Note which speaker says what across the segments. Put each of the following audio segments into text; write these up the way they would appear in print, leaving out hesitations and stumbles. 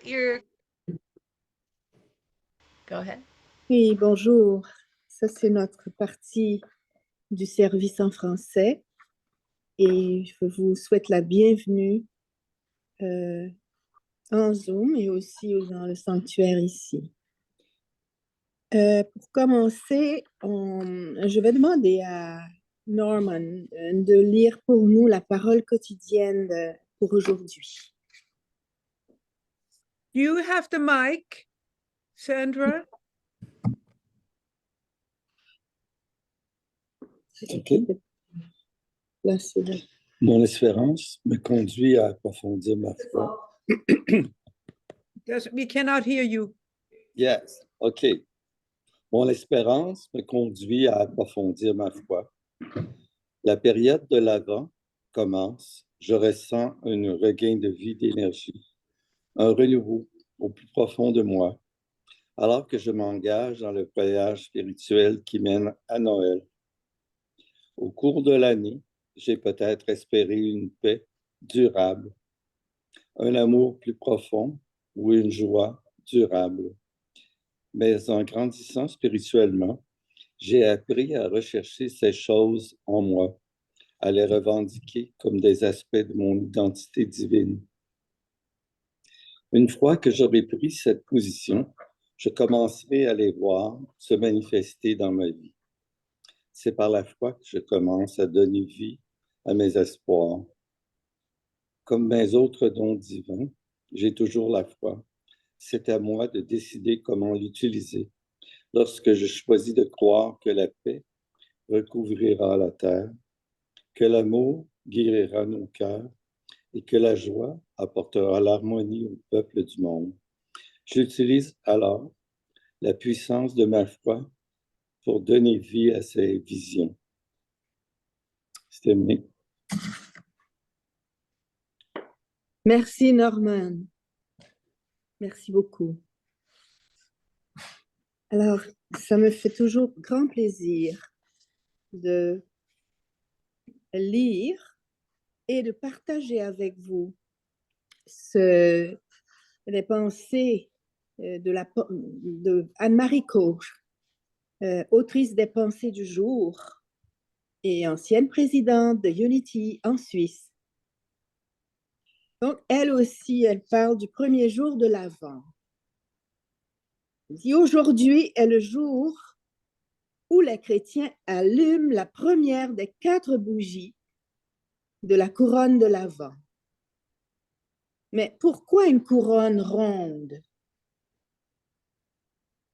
Speaker 1: your. Go ahead.
Speaker 2: Oui, bonjour. Ça, c'est notre partie du service en français et je vous souhaite la bienvenue en Zoom et aussi dans le sanctuaire ici. Pour commencer, je vais demander à Norman de lire pour nous la parole quotidienne pour aujourd'hui.
Speaker 3: You have the mic, Sandra.
Speaker 4: OK. Mon espérance me conduit à approfondir ma foi.
Speaker 3: We cannot hear you.
Speaker 4: Yes, OK. Mon espérance me conduit à approfondir ma foi. La période de l'Avent commence. Je ressens un regain de vie, d'énergie, un renouveau au plus profond de moi, alors que je m'engage dans le voyage spirituel qui mène à Noël. Au cours de l'année, j'ai peut-être espéré une paix durable, un amour plus profond ou une joie durable. Mais en grandissant spirituellement, j'ai appris à rechercher ces choses en moi, à les revendiquer comme des aspects de mon identité divine. Une fois que j'aurai pris cette position, je commencerai à les voir se manifester dans ma vie. C'est par la foi que je commence à donner vie à mes espoirs. Comme mes autres dons divins, j'ai toujours la foi. C'est à moi de décider comment l'utiliser. Lorsque je choisis de croire que la paix recouvrira la terre, que l'amour guérira nos cœurs et que la joie apportera l'harmonie au peuple du monde, j'utilise alors la puissance de ma foi pour donner vie à ces visions. C'est terminé.
Speaker 2: Merci, Norman. Merci beaucoup. Alors, ça me fait toujours grand plaisir de lire et de partager avec vous les pensées de Anne-Marie Koch, autrice des pensées du jour et ancienne présidente de Unity en Suisse. Donc, elle aussi, elle parle du premier jour de l'Avent. Aujourd'hui est le jour où les chrétiens allument la première des 4 bougies de la couronne de l'Avent. Mais pourquoi une couronne ronde?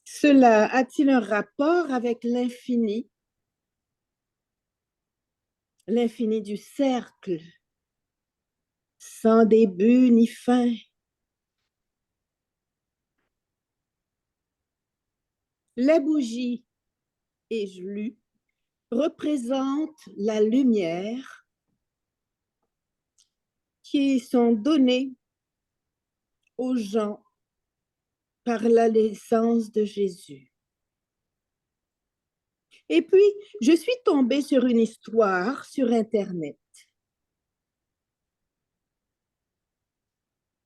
Speaker 2: Cela a-t-il un rapport avec l'infini? L'infini du cercle, sans début ni fin. Les bougies, ai-je lu, représentent la lumière qui sont données aux gens par la naissance de Jésus. Et puis, je suis tombée sur une histoire sur Internet.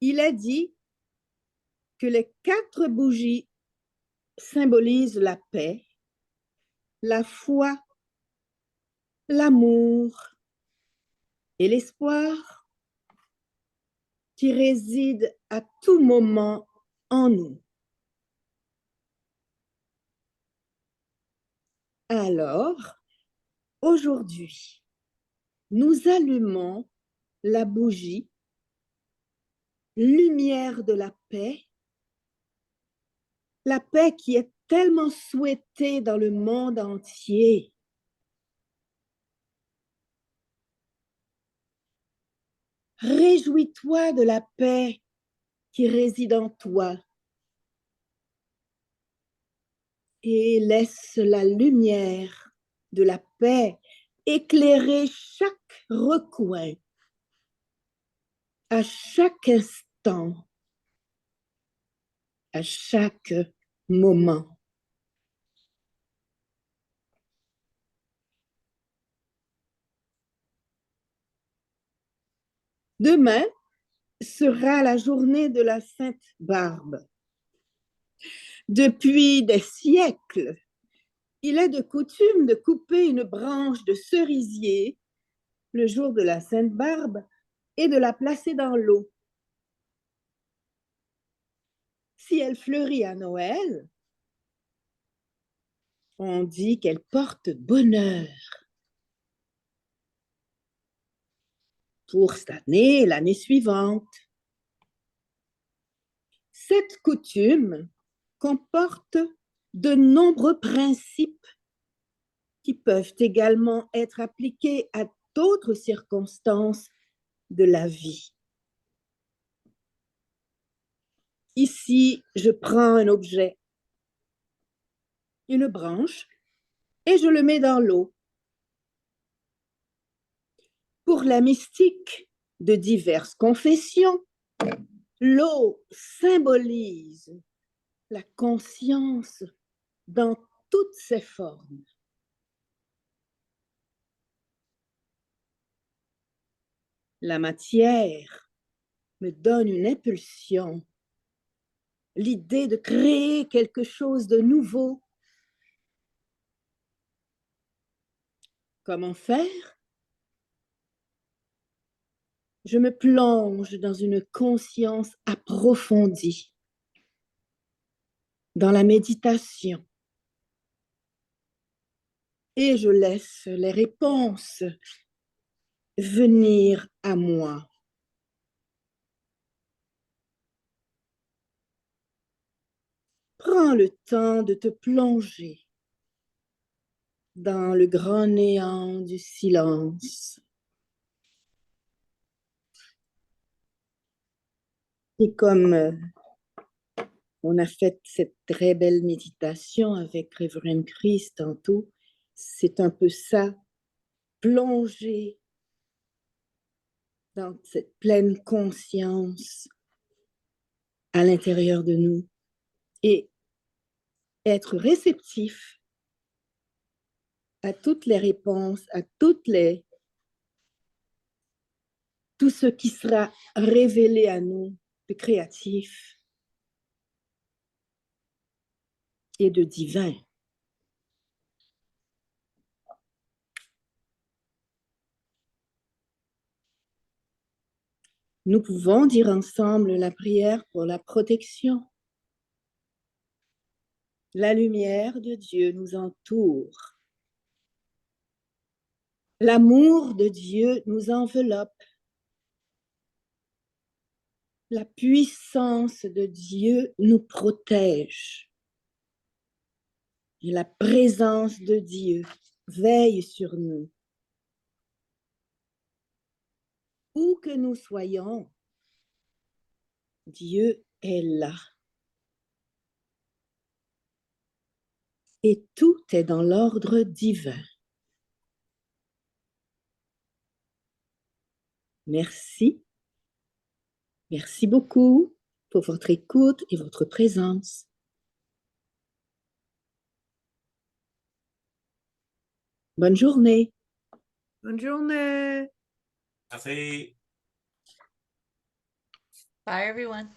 Speaker 2: Il est dit que les 4 bougies symbolisent la paix, la foi, l'amour et l'espoir qui résident à tout moment en nous. Alors, aujourd'hui, nous allumons la bougie, lumière de la paix qui est tellement souhaitée dans le monde entier. Réjouis-toi de la paix qui réside en toi et laisse la lumière de la paix éclairer chaque recoin, à chaque instant, à chaque moment. Demain, sera la journée de la Sainte Barbe. Depuis des siècles, il est de coutume de couper une branche de cerisier le jour de la Sainte Barbe et de la placer dans l'eau. Si elle fleurit à Noël, on dit qu'elle porte bonheur. Pour cette année et l'année suivante. Cette coutume comporte de nombreux principes qui peuvent également être appliqués à d'autres circonstances de la vie. Ici, je prends un objet, une branche, et je le mets dans l'eau. Pour la mystique de diverses confessions, l'eau symbolise la conscience dans toutes ses formes. La matière me donne une impulsion, l'idée de créer quelque chose de nouveau. Comment faire? Je me plonge dans une conscience approfondie, dans la méditation, et je laisse les réponses venir à moi. Prends le temps de te plonger dans le grand néant du silence. Et comme on a fait cette très belle méditation avec Reverend Chris tantôt, c'est un peu ça, plonger dans cette pleine conscience à l'intérieur de nous et être réceptif à toutes les réponses, à tout ce qui sera révélé à nous de créatif et de divin. Nous pouvons dire ensemble la prière pour la protection. La lumière de Dieu nous entoure. L'amour de Dieu nous enveloppe. La puissance de Dieu nous protège. Et la présence de Dieu veille sur nous. Où que nous soyons, Dieu est là. Et tout est dans l'ordre divin. Merci. Merci beaucoup pour votre écoute et votre présence. Bonne journée.
Speaker 3: Bonne journée.
Speaker 1: Merci.
Speaker 5: Bye, everyone.